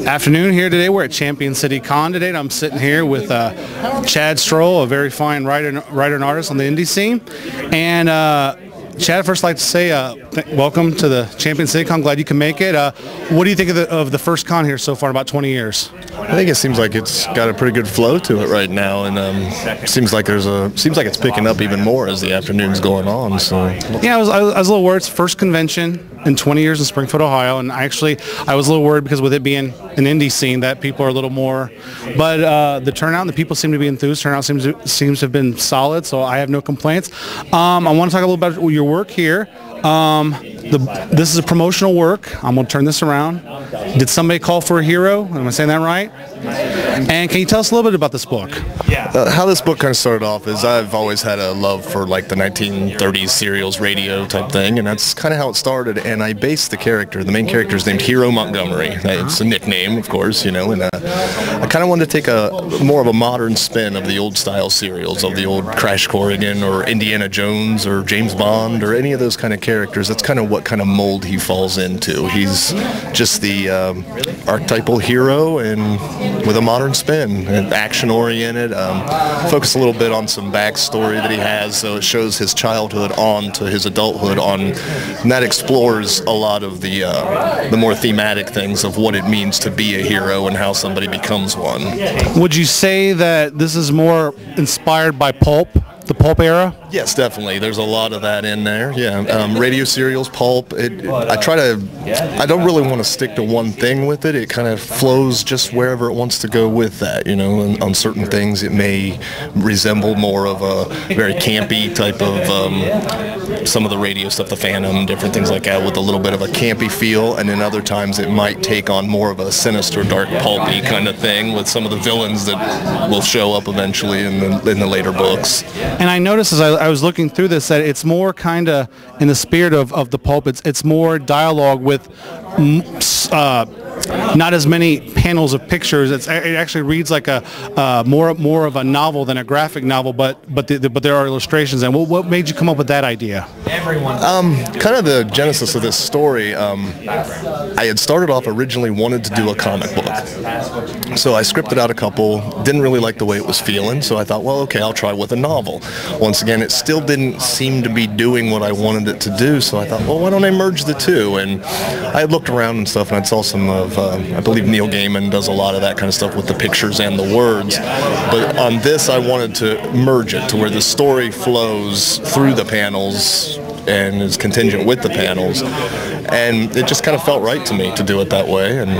Afternoon here today. We're at Champion City Con today, and I'm sitting here with Chad Strohl, a very fine writer and artist on the indie scene. And Chad, first I'd like to say welcome to the Champion City Con. Glad you can make it. What do you think of the first con here so far in about 20 years? I think it seems like it's got a pretty good flow to it right now, and seems like it's picking up even more as the afternoon's going on. So yeah, I was a little worried. It's the first convention in 20 years in Springfield, Ohio, and I was a little worried because with it being an indie scene that people are a little more, but the turnout and the people seem to be enthused. Turnout seems to have been solid, so I have no complaints. I want to talk a little about your work here. This is a promotional work. I'm going to turn this around. Did somebody call for a hero? Am I saying that right? And can you tell us a little bit about this book? How this book kind of started off is I've always had a love for like the 1930s serials radio type thing, and that's kind of how it started. And I based the main character is named Hero Montgomery. It's a nickname, of course, and I kind of wanted to take more of a modern spin of the old style serials, of the old Crash Corrigan or Indiana Jones or James Bond or any of those kind of characters. That's kind of what kind of mold he falls into. He's just the archetypal hero and with a modern spin, and action-oriented. Focus a little bit on some backstory that he has, so it shows his childhood on to his adulthood and that explores a lot of the more thematic things of what it means to be a hero and how somebody becomes one. Would you say that this is more inspired by pulp? The pulp era? Yes, definitely. There's a lot of that in there. Yeah, radio serials, pulp. I don't really want to stick to one thing with it. It kind of flows just wherever it wants to go with that. And on certain things, it may resemble more of a very campy type of some of the radio stuff, the Phantom, different things like that, with a little bit of a campy feel. And then other times, it might take on more of a sinister, dark, pulpy kind of thing with some of the villains that will show up eventually in the later books. And I noticed as I was looking through this that it's more kind of in the spirit of the pulp. It's more dialogue with not as many panels of pictures. It actually reads like a more of a novel than a graphic novel. But there are illustrations. And what made you come up with that idea? Kind of the genesis of this story. I had started off originally wanted to do a comic book, so I scripted out a couple. Didn't really like the way it was feeling, so I thought, well, okay, I'll try with a novel. Once again, it still didn't seem to be doing what I wanted it to do, so I thought, well, why don't I merge the two? And I had looked around and stuff, and I saw some of, I believe Neil Gaiman does a lot of that kind of stuff with the pictures and the words. But on this, I wanted to merge it to where the story flows through the panels and is contingent with the panels. And it just kind of felt right to me to do it that way, and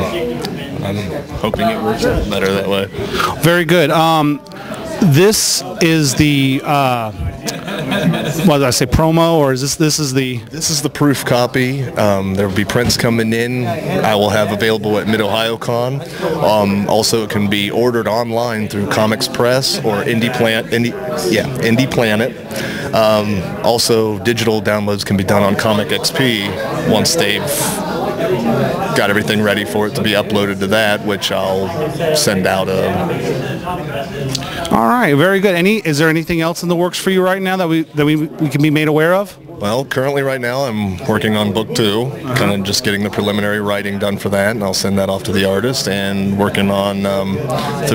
I'm hoping it works out better that way. Very good. This is the what did I say, promo, or is this is the proof copy. There will be prints coming in. I will have available at MidOhioCon. Also, it can be ordered online through Comics Press or Indie Planet. Also, digital downloads can be done on Comic XP once they've got everything ready for it to be uploaded to that, which I'll send out. All right, very good. Is there anything else in the works for you right now that we can be made aware of? Well, currently right now I'm working on book 2, kind of just getting the preliminary writing done for that, and I'll send that off to the artist, and working on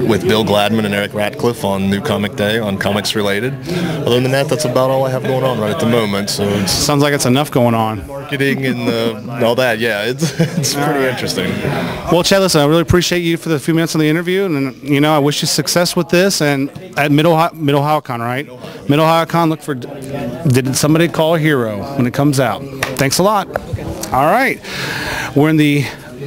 with Bill Gladman and Eric Ratcliffe on New Comic Day on comics related. Other than that, that's about all I have going on right at the moment. So it sounds like it's enough going on. Marketing and all that, yeah, it's pretty interesting. Well, Chad, listen, I really appreciate you for the few minutes on the interview, and I wish you success with this. And at MidOhioCon, right? MidOhioCon, look for did somebody call a hero when it comes out. Thanks a lot. All right, we're in the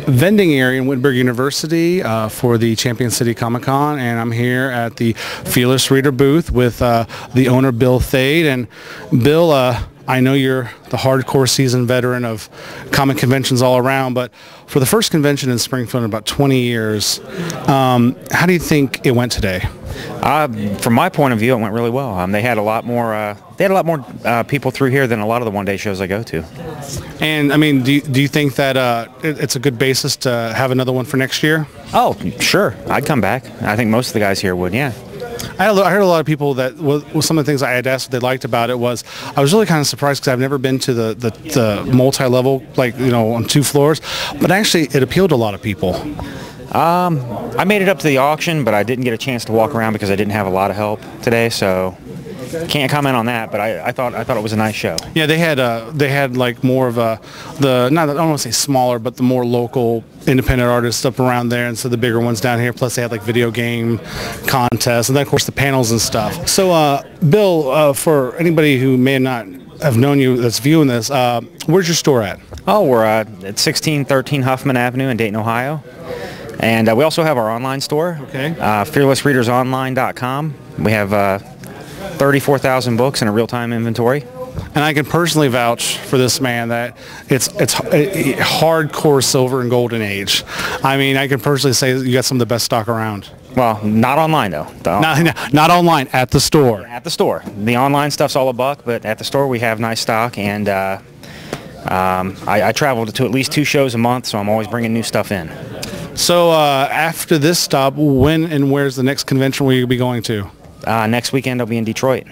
vending area in Wittenberg University for the Champion City Comic Con, and I'm here at the Fearless Reader booth with the owner, Bill Thade. And Bill, I know you're the hardcore seasoned veteran of comic conventions all around, but for the first convention in Springfield in about 20 years, how do you think it went today? From my point of view, it went really well. They had a lot more. People through here than a lot of the one-day shows I go to. And I mean, do you think that it's a good basis to have another one for next year? Oh, sure. I'd come back. I think most of the guys here would. Yeah. I heard a lot of people that some of the things I had asked what they liked about it was I was really kind of surprised because I've never been to the multi-level, like, on 2 floors, but actually it appealed to a lot of people. I made it up to the auction, but I didn't get a chance to walk around because I didn't have a lot of help today, so can't comment on that. But I thought it was a nice show. Yeah, they had like more of I don't want to say smaller, but the more local independent artists up around there, and so the bigger ones down here. Plus they had like video game contests, and then of course the panels and stuff. So Bill, for anybody who may not have known you that's viewing this, where's your store at? Oh, we're at 1613 Huffman Avenue in Dayton, Ohio. And we also have our online store, okay. fearlessreadersonline.com. We have 34,000 books in a real-time inventory. And I can personally vouch for this man that it's a hardcore silver and golden age. I mean, I can personally say that you got some of the best stock around. Well, not online though. Not online, at the store. At the store. The online stuff's all $1, but at the store we have nice stock, and I travel to at least 2 shows a month, so I'm always bringing new stuff in. So after this stop, when and where's the next convention will you be going to? Next weekend I'll be in Detroit.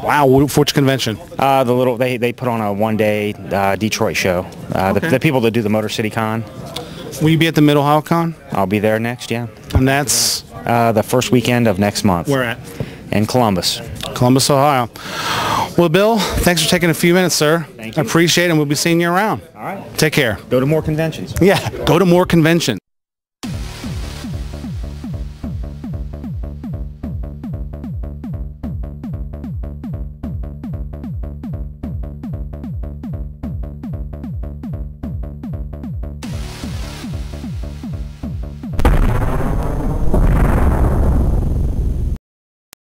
Wow, which convention? They put on a one-day Detroit show. Okay. The people that do the Motor City Con. Will you be at the Mid-Ohio Con? I'll be there next, yeah. And that's? The first weekend of next month. Where at? In Columbus. Columbus, Ohio. Well, Bill, thanks for taking a few minutes, sir. Thank you. I appreciate it, and we'll be seeing you around. All right. Take care. Go to more conventions. Yeah, go to more conventions.